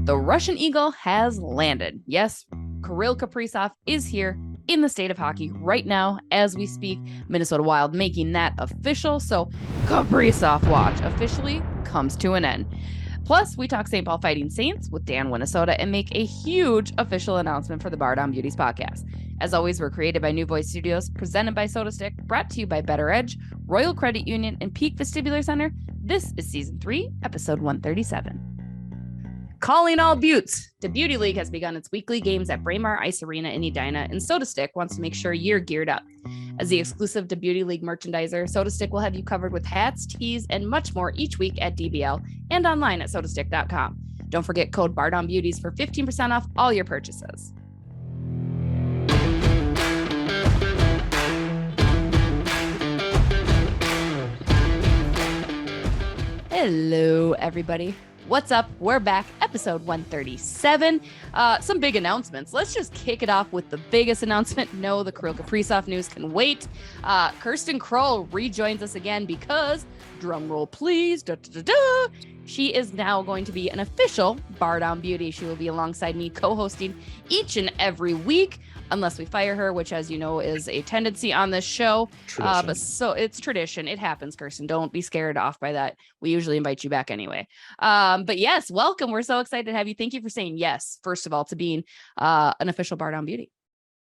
The Russian Eagle has landed. Yes, Kirill Kaprizov is here in the state of hockey right now as we speak. Minnesota Wild making that official. So Caprisoff watch officially comes to an end. Plus, we talk St. Paul Fighting Saints with Dan Whenesota and make a huge official announcement for the Bardown Beauties podcast. As always, we're created by New Voice Studios, presented by SotaStick, brought to you by BettorEdge, Royal Credit Union, and Peak Vestibular Center. This is Season 3, Episode 137. Calling all Beauts. The Beauty League has begun its weekly games at Braemar Ice Arena in Edina, and SotaStick wants to make sure you're geared up. As the exclusive to Beauty League merchandiser, SotaStick will have you covered with hats, tees, and much more each week at DBL and online at SotaStick.com. Don't forget code Bardown Beauties for 15% off all your purchases. Hello, everybody. What's up? We're back, episode 137. Some big announcements. Let's just kick it off with the biggest announcement. No, the Kirill Kaprizov news can wait. Kirsten Kroll rejoins us again because, drum roll please, she is now going to be an official Bardown Beauty. She will be alongside me co-hosting each and every week, unless we fire her, which, as you know, is a tendency on this show. But so it's tradition. It happens, Kirsten. Don't be scared off by that. We usually invite you back anyway. But yes, welcome. We're so excited to have you. Thank you for saying yes, first of all, to being an official Bardown Beauty.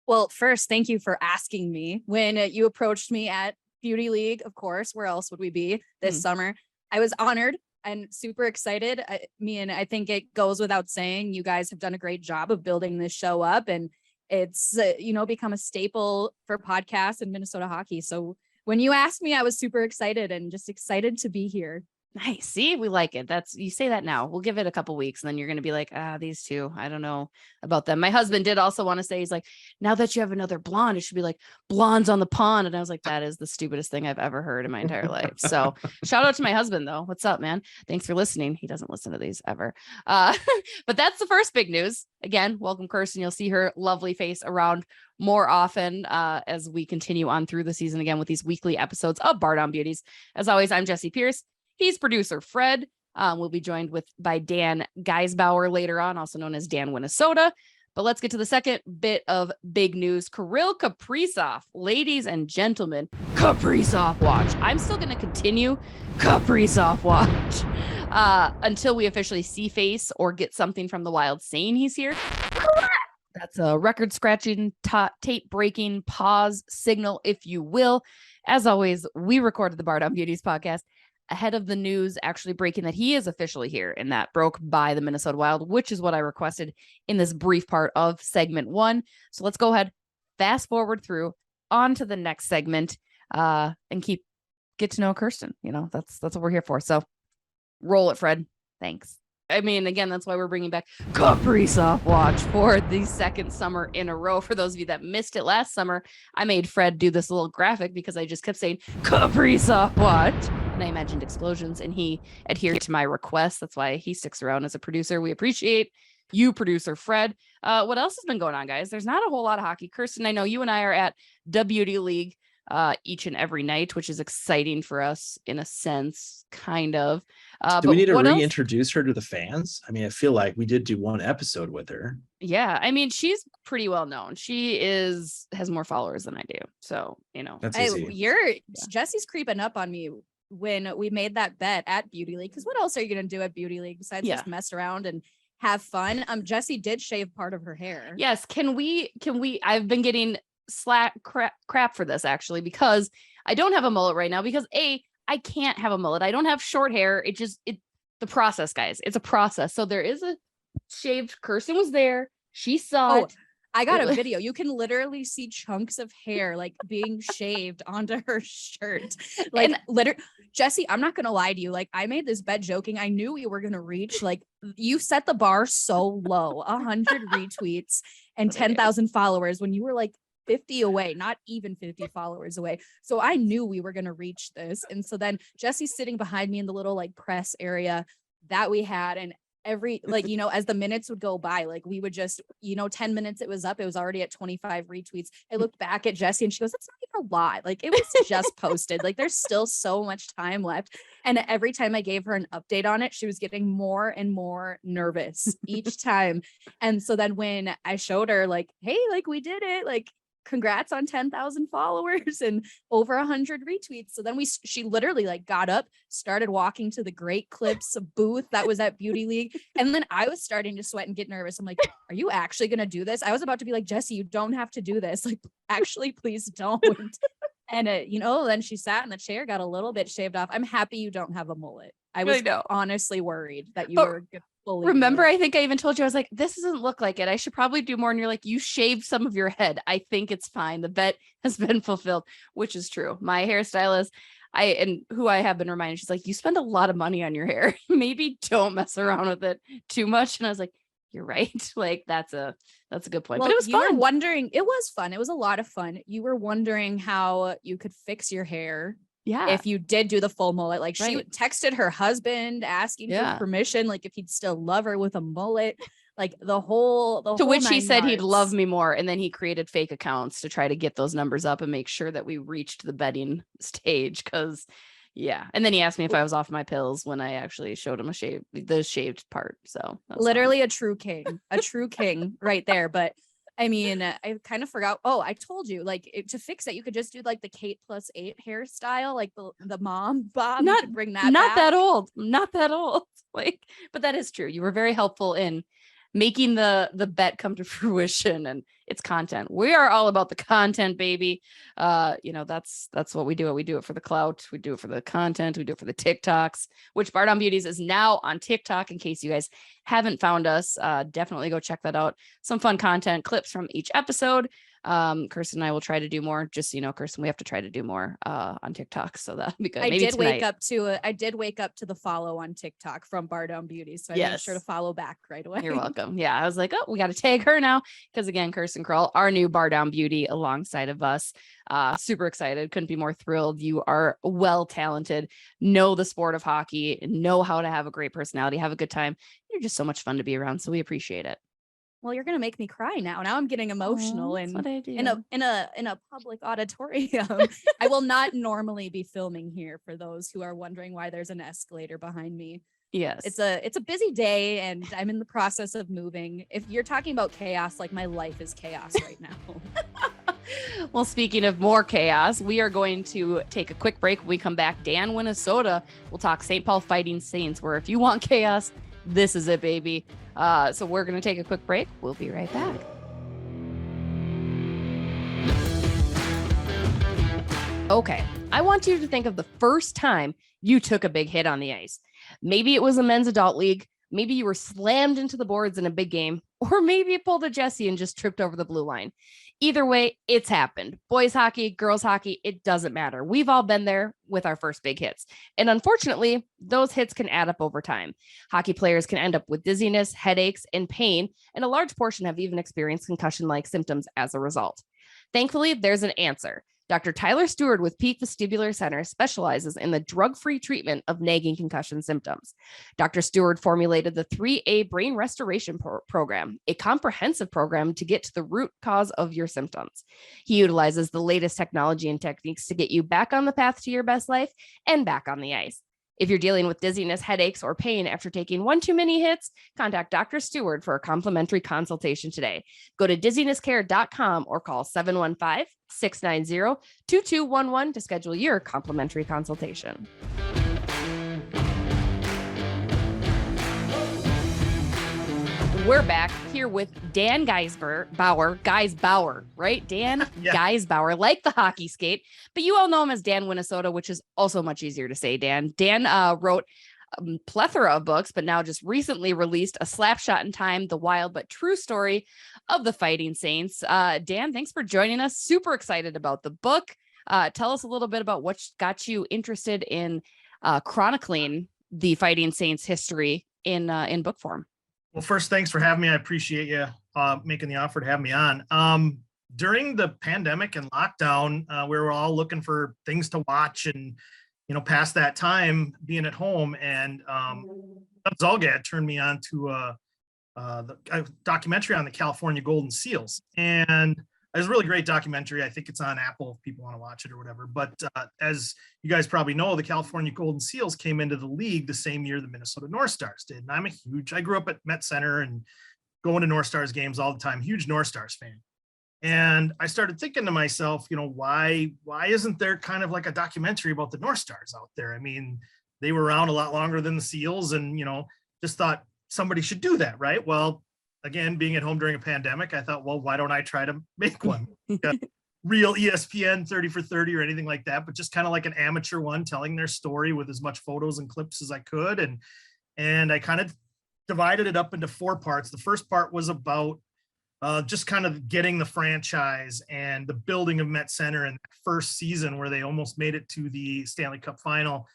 Well, first, thank you for asking me when you approached me at Beauty League. Of course, where else would we be this summer? I was honored and super excited. I think it goes without saying, you guys have done a great job of building this show up, and it's, become a staple for podcasts in Minnesota hockey. So when you asked me, I was super excited and just excited to be here. Nice. See, we like it. You say that now. We'll give it a couple weeks and then you're going to be like, these two, I don't know about them. My husband did also want to say, he's like, now that you have another blonde, it should be like blondes on the pond. And I was like, that is the stupidest thing I've ever heard in my entire life. So shout out to my husband though. What's up, man? Thanks for listening. He doesn't listen to these ever. But that's the first big news. Again, welcome Kirsten. You'll see her lovely face around more often as we continue on through the season again with these weekly episodes of Bardown Beauties. As always, I'm Jessie Pierce. He's producer Fred. We'll be joined by Dan Geisbauer later on, also known as Dan Whenesota. But let's get to the second bit of big news. Kirill Kaprizov, ladies and gentlemen, Caprisoff watch. I'm still going to continue Caprisoff watch until we officially see face or get something from the Wild saying he's here. That's a record scratching, tape breaking pause signal, if you will. As always, we recorded the Bardown Beauties podcast ahead of the news actually breaking that he is officially here, and that broke by the Minnesota Wild, which is what I requested in this brief part of segment 1. So let's go ahead, fast forward through on to the next segment, and get to know Kirsten. That's what we're here for. So roll it, Fred. Thanks. I mean, again, that's why we're bringing back Caprisoff watch for the second summer in a row. For those of you that missed it last summer, I made Fred do this little graphic because I just kept saying Caprisoff watch, and I imagined explosions, and he adhered to my request. That's why he sticks around as a producer. We appreciate you, producer Fred. What else has been going on, guys? There's not a whole lot of hockey. Kirsten, I know you and I are at the Beauty League each and every night, which is exciting for us in a sense, kind of. Do we need to reintroduce her to the fans? I mean, I feel like we did do one episode with her. Yeah, I mean, she's pretty well known. She has more followers than I do. So, That's easy. Jesse's creeping up on me when we made that bet at Beauty League. Because what else are you going to do at Beauty League besides just mess around and have fun? Jessie did shave part of her hair. Yes. Can we, I've been getting crap for this actually, because I don't have a mullet right now because I can't have a mullet. I don't have short hair. The process, guys, it's a process. So there is a shaved. Kirsten was there. She saw it. I got a video. You can literally see chunks of hair like being shaved onto her shirt. Like Jessie, I'm not going to lie to you. Like, I made this bet joking. I knew we were going to reach, like, you set the bar so low, 100 retweets and 10,000 followers when you were like 50 away, not even 50 followers away. So I knew we were going to reach this. And so then Jessie's sitting behind me in the little like press area that we had. And every, like, as the minutes would go by, like we would just, 10 minutes it was up. It was already at 25 retweets. I looked back at Jessie and she goes, that's not a lot. Like it was just posted. Like there's still so much time left. And every time I gave her an update on it, she was getting more and more nervous each time. And so then when I showed her like, hey, like we did it, like congrats on 10,000 followers and over 100 retweets. So then she literally like got up, started walking to the Great Clips booth that was at Beauty League. And then I was starting to sweat and get nervous. I'm like, are you actually going to do this? I was about to be like, Jessie, you don't have to do this. Like, actually, please don't. And then she sat in the chair, got a little bit shaved off. I'm happy you don't have a mullet. I was honestly worried that you were fully. Remember, I think I even told you, I was like, this doesn't look like it. I should probably do more. And you're like, you shaved some of your head. I think it's fine. The bet has been fulfilled, which is true. My hairstylist, who I have been reminded, she's like, you spend a lot of money on your hair. Maybe don't mess around with it too much. And I was like, you're right. Like that's a good point. But it was fun. You were wondering, it was fun. It was a lot of fun. You were wondering how you could fix your hair. Yeah. If you did do the full mullet, like she texted her husband asking for permission, like if he'd still love her with a mullet, like the whole to which he said he'd love me more. And then he created fake accounts to try to get those numbers up and make sure that we reached the betting stage. Cause and then he asked me if I was off my pills when I actually showed him the shaved part. So literally a true king right there. But I mean, I kind of forgot. Oh, I told you, like to fix it, you could just do like the Kate +8 hairstyle, like the mom bob. Not bring that. Not that old. Not that old. Like, but that is true. You were very helpful in making the bet come to fruition, and it's content. We are all about the content, baby. That's what we do. We do it for the clout. We do it for the content. We do it for the TikToks, which Bardown Beauties is now on TikTok. In case you guys haven't found us, definitely go check that out. Some fun content, clips from each episode. Kirsten and I will try to do more. Just Kirsten, we have to try to do more on TikTok, so that'd be good. I did wake up to the follow on TikTok from Bardown Beauty, so I made sure to follow back right away. You're welcome. Yeah, I was like, oh, we got to tag her now, because again, Kirsten Kroll, our new Bardown Beauty alongside of us. Super excited. Couldn't be more thrilled. You are well talented, know the sport of hockey, know how to have a great personality, have a good time. You're just so much fun to be around, so we appreciate it. Well, you're gonna make me cry now. Now I'm getting emotional in a public auditorium. I will not normally be filming here, for those who are wondering why there's an escalator behind me. Yes. It's a busy day and I'm in the process of moving. If you're talking about chaos, like my life is chaos right now. Well, speaking of more chaos, we are going to take a quick break. When we come back, Dan Whenesota will talk St. Paul Fighting Saints, where if you want chaos, this is it, baby. So we're going to take a quick break. We'll be right back. Okay. I want you to think of the first time you took a big hit on the ice. Maybe it was a men's adult league. Maybe you were slammed into the boards in a big game, or maybe you pulled a Jessie and just tripped over the blue line. Either way, it's happened. Boys hockey, girls hockey, it doesn't matter. We've all been there with our first big hits. And unfortunately, those hits can add up over time. Hockey players can end up with dizziness, headaches, and pain, and a large portion have even experienced concussion-like symptoms as a result. Thankfully, there's an answer. Dr. Tyler Stewart with Peak Vestibular Center specializes in the drug-free treatment of nagging concussion symptoms. Dr. Stewart formulated the 3A Brain Restoration Program, a comprehensive program to get to the root cause of your symptoms. He utilizes the latest technology and techniques to get you back on the path to your best life and back on the ice. If you're dealing with dizziness, headaches, or pain after taking one too many hits, contact Dr. Stewart for a complimentary consultation today. Go to dizzinesscare.com or call 715-690-2211 to schedule your complimentary consultation. We're back here with Dan Geisbauer, right? Dan Geisbauer, like the hockey skate, but you all know him as Dan Whenesota, which is also much easier to say. Dan wrote a plethora of books, but now just recently released A Slapshot in Time, the wild but true story of the Fighting Saints. Dan, thanks for joining us. Super excited about the book. Tell us a little bit about what got you interested in chronicling the Fighting Saints history in book form. Well, first, thanks for having me. I appreciate you making the offer to have me on. During the pandemic and lockdown, we were all looking for things to watch and, past that time being at home. And Zolgad turned me on to a documentary on the California Golden Seals. And It's a really great documentary. I think it's on Apple if people want to watch it or whatever. But as you guys probably know, the California Golden Seals came into the league the same year the Minnesota North Stars did. And I grew up at Met Center and going to North Stars games all the time, huge North Stars fan. And I started thinking to myself, why isn't there kind of like a documentary about the North Stars out there? I mean, they were around a lot longer than the Seals, and, just thought somebody should do that, right? Well, again, being at home during a pandemic, I thought, well, why don't I try to make one? Real ESPN 30 for 30 or anything like that, but just kind of like an amateur one, telling their story with as much photos and clips as I could. And I kind of divided it up into 4 parts. The first part was about just kind of getting the franchise and the building of Met Center in that first season where they almost made it to the Stanley Cup final.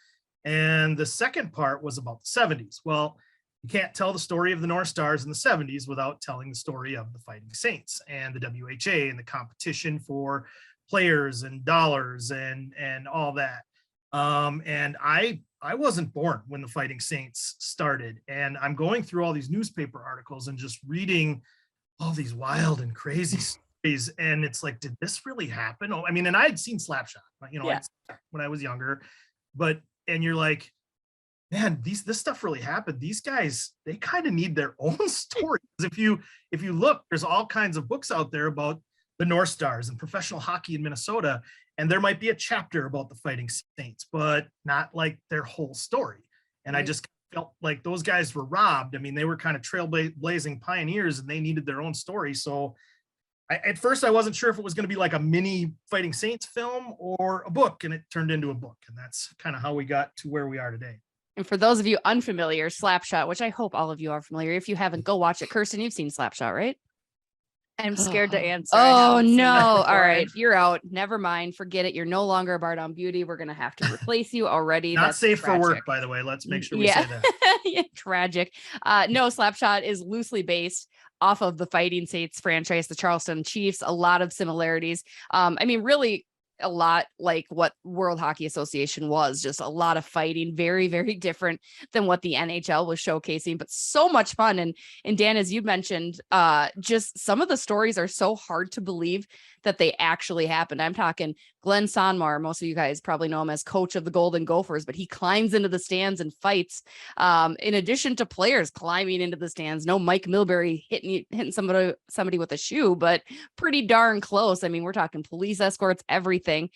And the second part was about the 70s. Well, you can't tell the story of the North Stars in the 70s without telling the story of the Fighting Saints and the WHA and the competition for players and dollars and all that. And I wasn't born when the Fighting Saints started. And I'm going through all these newspaper articles and just reading all these wild and crazy stories. And it's like, did this really happen? Oh, I mean, and I had seen Slapshot, when I was younger, and you're like, man, this stuff really happened. These guys, they kind of need their own stories. If you look, there's all kinds of books out there about the North Stars and professional hockey in Minnesota, and there might be a chapter about the Fighting Saints, but not like their whole story. And I just felt like those guys were robbed. I mean, they were kind of trailblazing pioneers, and they needed their own story. So at first I wasn't sure if it was going to be like a mini Fighting Saints film or a book, and it turned into a book. And that's kind of how we got to where we are today. And for those of you unfamiliar, Slapshot, which I hope all of you are familiar. If you haven't, go watch it. Kirsten, you've seen Slapshot, right? I'm scared to answer. Oh, no. All right. You're out. Never mind. Forget it. You're no longer a Bardown beauty. We're going to have to replace you already. Not That's safe tragic. for work, by the way. Let's make sure we say that. Yeah, tragic. No, Slapshot is loosely based off of the Fighting Saints franchise, the Charleston Chiefs. A lot of similarities. I mean, really, a lot like what World Hockey Association was, just a lot of fighting, very, very different than what the NHL was showcasing, but so much fun. And Dan, as you mentioned, just some of the stories are so hard to believe that they actually happened. I'm talking Glenn Sonmar. Most of you guys probably know him as coach of the Golden Gophers, but he climbs into the stands and fights. In addition to players climbing into the stands, no Mike Milbury hitting somebody with a shoe, but pretty darn close. I mean, we're talking police escorts, everything.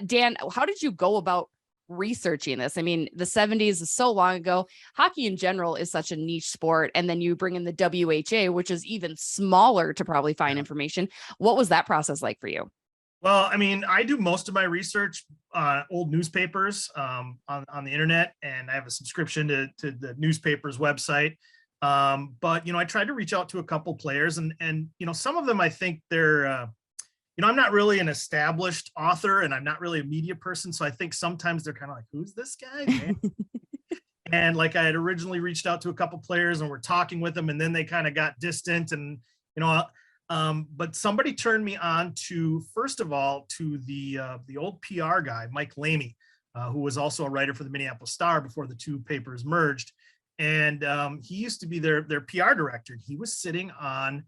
Dan, how did you go about researching this? I mean, the 70s is so long ago. Hockey in general is such a niche sport. And then you bring in the WHA, which is even smaller to probably find information. What was that process like for you? Well, I mean, I do most of my research old newspapers on the internet, and I have a subscription to the newspaper's website. But, I tried to reach out to a couple players, and some of them, I think they're, I'm not really an established author, and I'm not really a media person. So I think sometimes they're kind of like, who's this guy? And like I had originally reached out to a couple players and we're talking with them, and then they kind of got distant, and, but somebody turned me on to, first of all, to the old PR guy, Mike Lamey, who was also a writer for the Minneapolis Star before the two papers merged. And he used to be their PR director. He was sitting on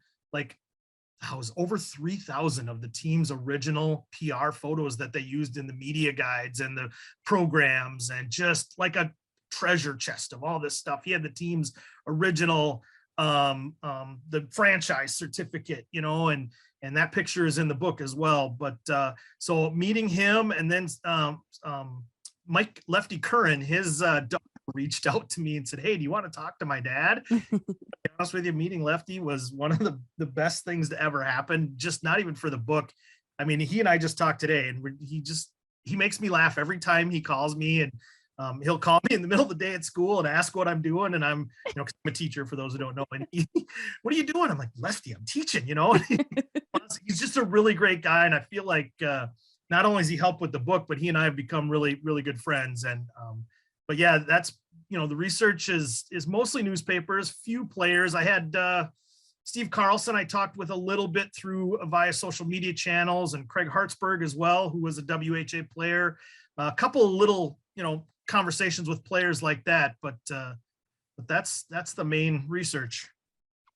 over 3,000 of the team's original PR photos that they used in the media guides and the programs, and just like a treasure chest of all this stuff. He had the team's original, the franchise certificate, and that picture is in the book as well. But so meeting him, and then Mike Lefty Curran, his daughter, reached out to me and said, "Hey, do you want to talk to my dad?" To be honest with you, meeting Lefty was one of the best things to ever happen, just not even for the book. I mean, he and I just talked today, and he makes me laugh every time he calls me, and he'll call me in the middle of the day at school and ask what I'm doing. And I'm, 'cause I'm a teacher, for those who don't know. And what are you doing? I'm like, Lefty, I'm teaching, He's just a really great guy. And I feel like not only has he helped with the book, but he and I have become really, really good friends. And but yeah, that's, the research is mostly newspapers, few players. I had Steve Carlson, I talked with a little bit via social media channels, and Craig Hartsburg as well, who was a WHA player. A couple of little, conversations with players like that, but that's the main research.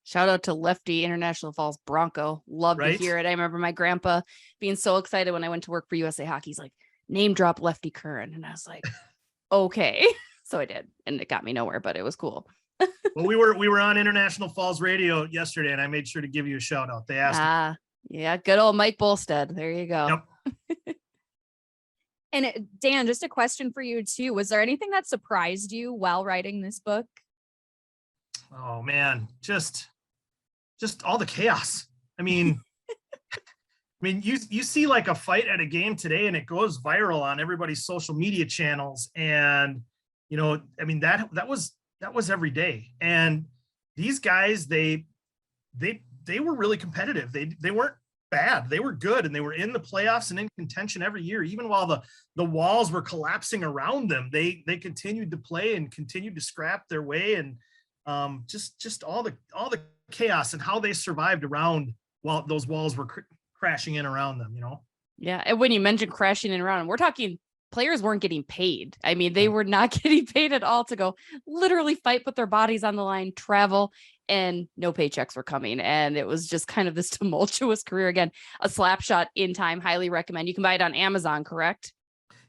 Shout out to Lefty International Falls Bronco. Love to hear it. I remember my grandpa being so excited when I went to work for USA Hockey. He's like, name drop Lefty Curran. And I was like, okay. So I did. And it got me nowhere, but it was cool. Well, we were on International Falls Radio yesterday, and I made sure to give you a shout out. They asked. Yeah, good old Mike Bolstead. There you go. Yep. And Dan, just a question for you too. Was there anything that surprised you while writing this book? Oh man, just all the chaos. I mean, you see like a fight at a game today and it goes viral on everybody's social media channels. And, I mean, that was every day. And these guys, they were really competitive. They weren't bad. They were good, and they were in the playoffs and in contention every year. Even while the walls were collapsing around them, they continued to play and continued to scrap their way. And just all the chaos and how they survived around while those walls were crashing in around them, Yeah. And when you mentioned crashing in around, we're talking players weren't getting paid. I mean, they were not getting paid at all to go literally fight, put their bodies on the line, travel, and no paychecks were coming. And it was just kind of this tumultuous career. Again, a slap shot in time. Highly recommend. You can buy it on Amazon, correct?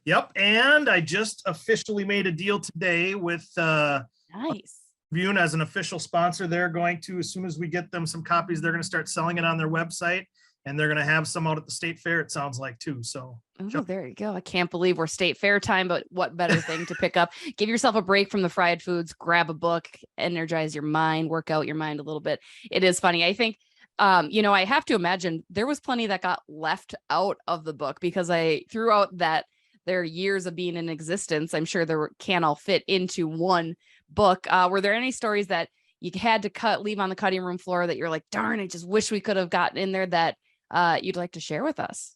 Yep. And I just officially made a deal today with nice. Tribune as an official sponsor. They're going to, as soon as we get them some copies, they're going to start selling it on their website, and they're going to have some out at the state fair, it sounds like, too. So there you go. I can't believe we're state fair time, but what better thing to pick up? Give yourself a break from the fried foods, grab a book, energize your mind, work out your mind a little bit. It is funny. I think, I have to imagine there was plenty that got left out of the book because throughout that their years of being in existence, I'm sure there can't all fit into one book. Were there any stories that you had to leave on the cutting room floor that you're like, darn, I just wish we could have gotten in there that you'd like to share with us?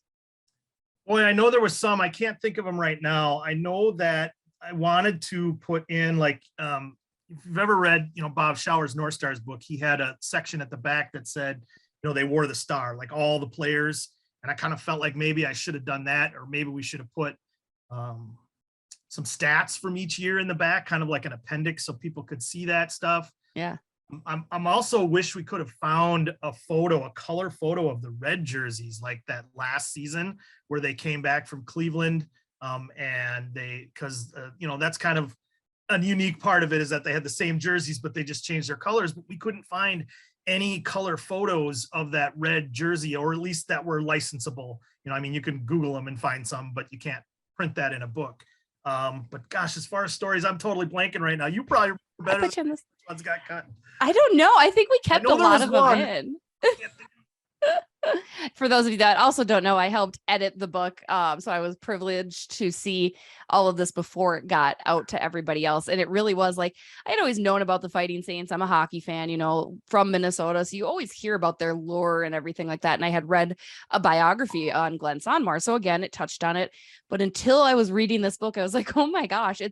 Boy, I know there was some. I can't think of them right now. I know that I wanted to put in, like, if you've ever read, Bob Schauer's North Stars book, he had a section at the back that said, they wore the star, like all the players. And I kind of felt like maybe I should have done that, or maybe we should have put some stats from each year in the back, kind of like an appendix, so people could see that stuff. Yeah. I'm also wish we could have found a color photo of the red jerseys, like that last season where they came back from Cleveland. And because that's kind of a unique part of it, is that they had the same jerseys, but they just changed their colors. But we couldn't find any color photos of that red jersey, or at least that were licensable. You can Google them and find some, but you can't print that in a book. But gosh, as far as stories, I'm totally blanking right now. You probably better. Which ones got cut? I don't know. I think we kept a lot of them in. For those of you that also don't know, I helped edit the book. So I was privileged to see all of this before it got out to everybody else. And it really was like, I had always known about the Fighting Saints. I'm a hockey fan, from Minnesota. So you always hear about their lore and everything like that. And I had read a biography on Glenn Sonmar. So again, it touched on it. But until I was reading this book, I was like, oh my gosh,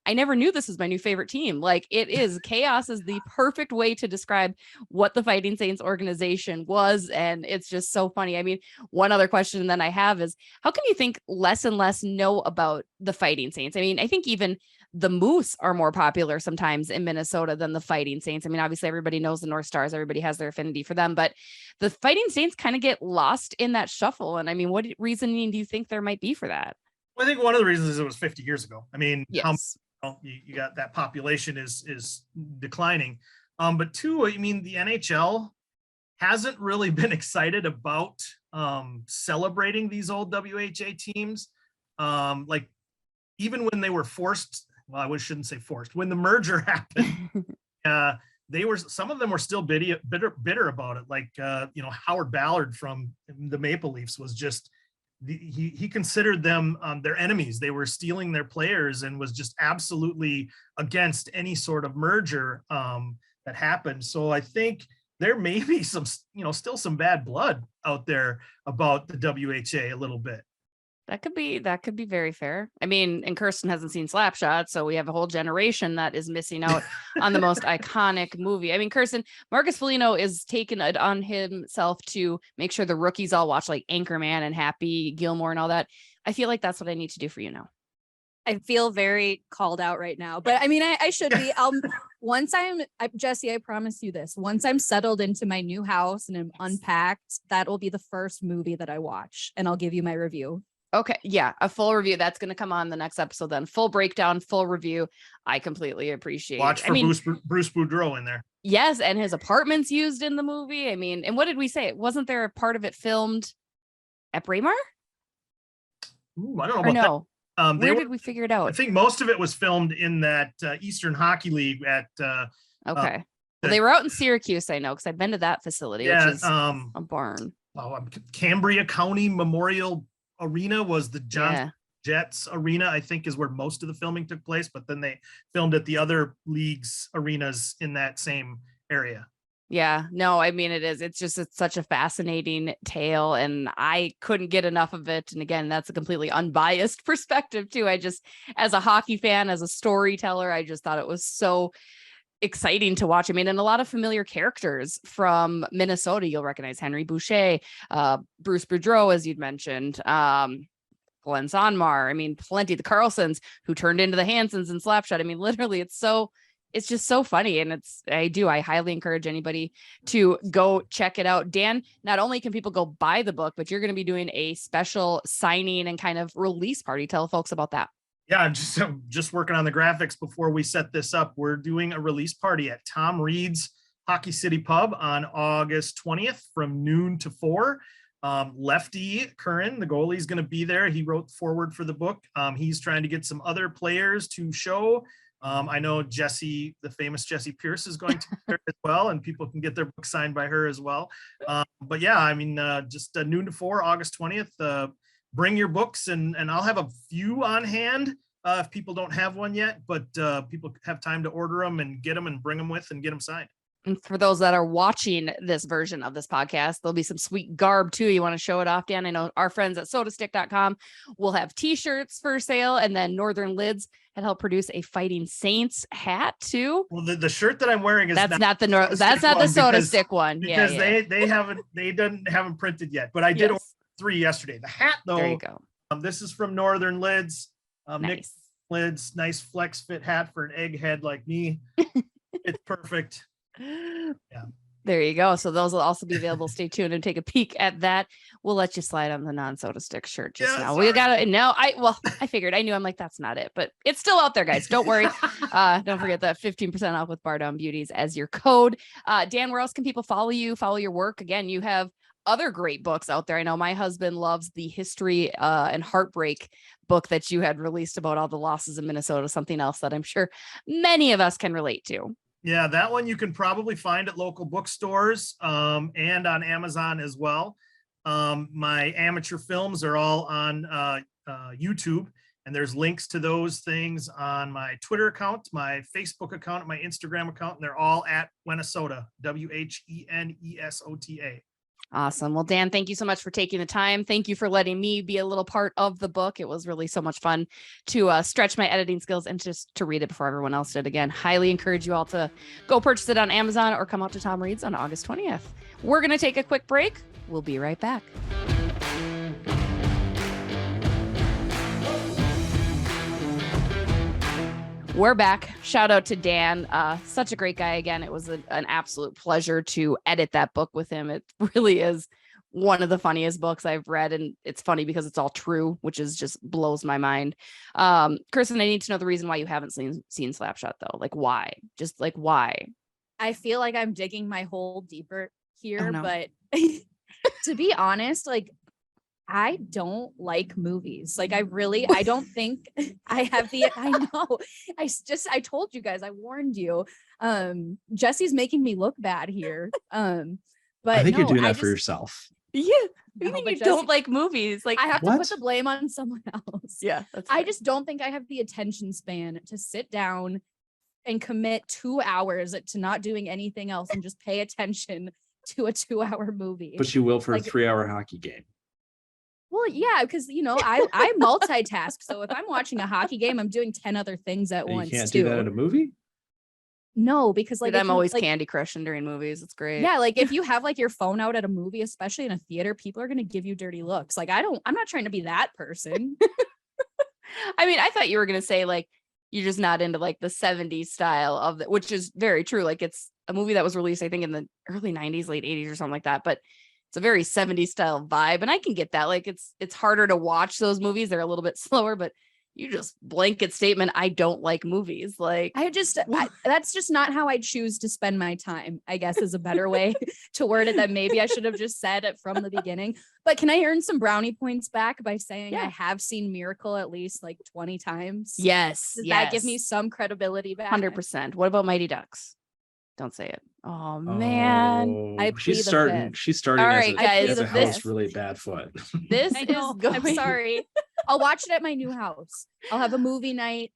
I never knew this was my new favorite team. Like, it is. Chaos is the perfect way to describe what the Fighting Saints organization was. And it's just so funny. I mean, one other question that I have is, how come you think less and less know about the Fighting Saints? I mean, I think even the Moose are more popular sometimes in Minnesota than the Fighting Saints. I mean, obviously everybody knows the North Stars. Everybody has their affinity for them, but the Fighting Saints kind of get lost in that shuffle. And I mean, what reasoning do you think there might be for that? Well, I think one of the reasons is it was 50 years ago. I mean, yes. You got that population is declining. But two, I mean, the NHL hasn't really been excited about celebrating these old WHA teams. Like, even when they were forced, well, I shouldn't say forced, when the merger happened, some of them were still bitter about it. Like, Howard Ballard from the Maple Leafs was just, he considered them their enemies. They were stealing their players and was just absolutely against any sort of merger that happened. So I think there may be some, still some bad blood out there about the WHA a little bit. That could be very fair. I mean, and Kirsten hasn't seen Slapshot, so we have a whole generation that is missing out on the most iconic movie. I mean, Kirsten, Marcus Foligno is taking it on himself to make sure the rookies all watch like Anchorman and Happy Gilmore and all that. I feel like that's what I need to do for you now. I feel very called out right now, but I mean, I should be. Jesse, I promise you this, once I'm settled into my new house and I'm unpacked, that will be the first movie that I watch, and I'll give you my review. Okay. Yeah. A full review. That's going to come on the next episode then. Full breakdown, full review. I completely appreciate. Watch for Bruce Boudreau in there. Yes. And his apartment's used in the movie. I mean, and what did we say? Wasn't there a part of it filmed at Braemar? Ooh, I don't know about that. Where did we figure it out? I think most of it was filmed in that Eastern Hockey League at well, they were out in Syracuse, I know, because I've been to that facility, which is a barn. Cambria County Memorial Arena was the Jets arena, I think, is where most of the filming took place, but then they filmed at the other leagues arenas in that same area. Yeah, no, I mean, it's such a fascinating tale, and I couldn't get enough of it. And again, that's a completely unbiased perspective too. As a hockey fan, as a storyteller, I just thought it was so exciting to watch. I mean, and a lot of familiar characters from Minnesota. You'll recognize Henry Boucher, Bruce Boudreau, as you'd mentioned, Glenn Sonmar. I mean, plenty. The Carlsons, who turned into the Hansons in Slapshot. I mean, literally, it's just so funny. And I highly encourage anybody to go check it out. Dan, not only can people go buy the book, but you're going to be doing a special signing and kind of release party. Tell folks about that. Yeah, I'm just working on the graphics before we set this up. We're doing a release party at Tom Reed's Hockey City Pub on August 20th from noon to 4. Lefty Curran, the goalie, is going to be there. He wrote the foreword for the book. He's trying to get some other players to show. I know Jessie, the famous Jessie Pierce, is going to be there as well, and people can get their book signed by her as well. But yeah, I mean, just noon to 4, August 20th. Bring your books, and I'll have a few on hand if people don't have one yet, but people have time to order them and get them and bring them with and get them signed. And for those that are watching this version of this podcast, there'll be some sweet garb too. You want to show it off, Dan? I know our friends at SotaStick.com will have t-shirts for sale, and then Northern Lids had helped produce a Fighting Saints hat too. Well, the shirt that I'm wearing is that's not the SotaStick one. Because they haven't printed yet, but I did order 3 yesterday. The hat though, there you go. This is from Northern Lids. Nice. Nick Lids, nice flex fit hat for an egghead like me. It's perfect. Yeah. There you go. So those will also be available. Stay tuned and take a peek at that. We'll let you slide on the SotaStick shirt just now. Sorry. We got it. No, I figured. I knew. I'm like, that's not it, but it's still out there, guys. Don't worry. Don't forget that 15% off with Bardown Beauties as your code. Dan, where else can people follow you, follow your work? Again, you have other great books out there. I know my husband loves the history and heartbreak book that you had released about all the losses in Minnesota, something else that I'm sure many of us can relate to. Yeah, that one you can probably find at local bookstores and on Amazon as well. My amateur films are all on YouTube, and there's links to those things on my Twitter account, my Facebook account, my Instagram account, and they're all at Whenesota, WHENESOTA. Awesome. Well, Dan, thank you so much for taking the time. Thank you for letting me be a little part of the book. It was really so much fun to stretch my editing skills and just to read it before everyone else did. Again, highly encourage you all to go purchase it on Amazon or come out to Tom Reed's on August 20th. We're going to take a quick break. We'll be right back. We're back. Shout out to Dan. Such a great guy. Again, it was an absolute pleasure to edit that book with him. It really is one of the funniest books I've read. And it's funny because it's all true, which is just blows my mind. Kirsten, I need to know the reason why you haven't seen Slapshot though. Like why? Just like why? I feel like I'm digging my hole deeper here, Oh, no. but to be honest, like I don't like movies. Like I don't think I have I know. I told you guys, I warned you. Jesse's making me look bad here. But I think you're doing that for yourself. Yeah. No, You mean but you Jesse, don't like movies? Like I have to What? put the blame on someone else. yeah. I just don't think I have the attention span to sit down and commit 2 hours to not doing anything else and just pay attention to a 2-hour movie. But you will for Like- a 3-hour hockey game. Well, yeah, because I multitask. So if I'm watching a hockey game, I'm doing 10 other things at And once. you can't too. do that in a movie? No, because like Dude, if I'm you- always like, candy crushing during movies. It's great. Yeah, like if you have like your phone out at a movie, especially in a theater, people are gonna give you dirty looks. Like I'm not trying to be that person. I mean, I thought you were going to say like You're just not into like the 70s style of it, which is very true. Like it's a movie that was released, I think, in the early 90s, late 80s or something like that. But it's a very 70s style vibe. And I can get that. Like it's harder to watch those movies. They're a little bit slower, but you just blanket statement, I don't like movies. Like that's just not how I choose to spend my time, I guess is a better way to word it, that maybe I should have just said it from the beginning. But can I earn some brownie points back by saying I have seen Miracle at least like 20 times? Yes. Does that give me some credibility back? 100%. What about Mighty Ducks? Don't say it. Oh man. She's starting All right, guys, as a host really bad foot. This I know, is going. I'm sorry. I'll watch it at my new house. I'll have a movie night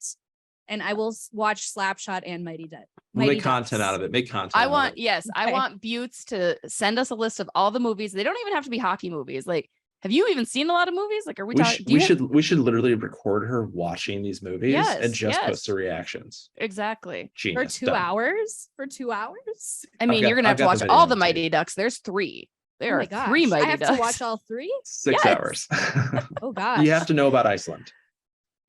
and I will watch Slapshot and Mighty Ducks. We'll make content out of it. Make content. I want Beauties to send us a list of all the movies. They don't even have to be hockey movies. Like, have you even seen a lot of movies? Like, are we talking? We should literally record her watching these movies and just post the reactions. Exactly. Genius. For 2 hours? For 2 hours? I mean, you're gonna have to watch all the Mighty Ducks. There's 3. There are 3 Mighty Ducks. I have to watch all 3? 6 hours. Oh gosh. You have to know about Iceland.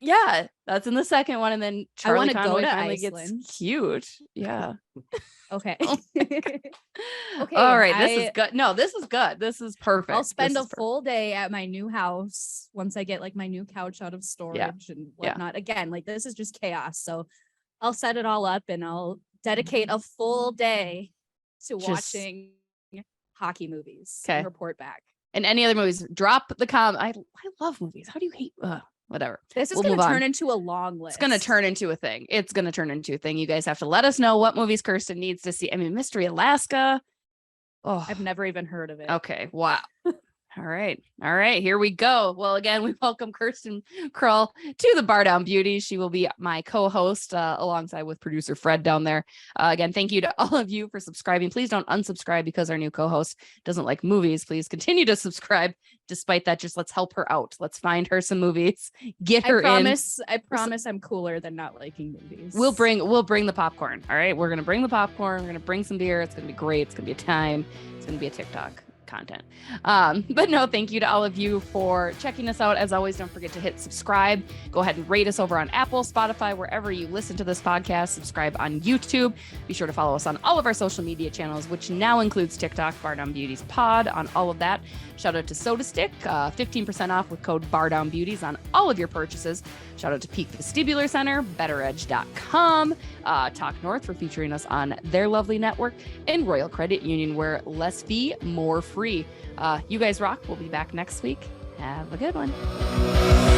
Yeah, that's in the second one, and then Charlie Conway finally Iceland. gets cute. Yeah. Okay. Okay. All right. This is good. No, this is good. This is perfect. I'll spend a full day at my new house once I get like my new couch out of storage and whatnot. Again, like this is just chaos. So I'll set it all up and I'll dedicate a full day to watching hockey movies and report back. And any other movies, drop the I love movies. How do you hate whatever. This is going to turn into a long list. It's going to turn into a thing. It's going to turn into a thing. You guys have to let us know what movies Kirsten needs to see. I mean, Mystery Alaska. Oh, I've never even heard of it. Okay. Wow. All right. Here we go. Well, again, we welcome Kirsten Kroll to the Bardown Beauties. She will be my co-host alongside with producer Fred down there. Again, thank you to all of you for subscribing. Please don't unsubscribe because our new co-host doesn't like movies. Please continue to subscribe. Despite that, just let's help her out. Let's find her some movies. Get her in. I promise I'm cooler than not liking movies. We'll bring the popcorn. All right. We're going to bring the popcorn. We're going to bring some beer. It's going to be great. It's going to be a time. It's going to be a TikTok content. But no, thank you to all of you for checking us out. As always, don't forget to hit subscribe. Go ahead and rate us over on Apple, Spotify, wherever you listen to this podcast. Subscribe on YouTube. Be sure to follow us on all of our social media channels, which now includes TikTok, Bardown Beauties Pod, on all of that. Shout out to SotaStick, 15% off with code Bardown Beauties on all of your purchases. Shout out to Peak Vestibular Center, BettorEdge.com, Talk North for featuring us on their lovely network, and Royal Credit Union, where less fee, more free. You guys rock. We'll be back next week. Have a good one.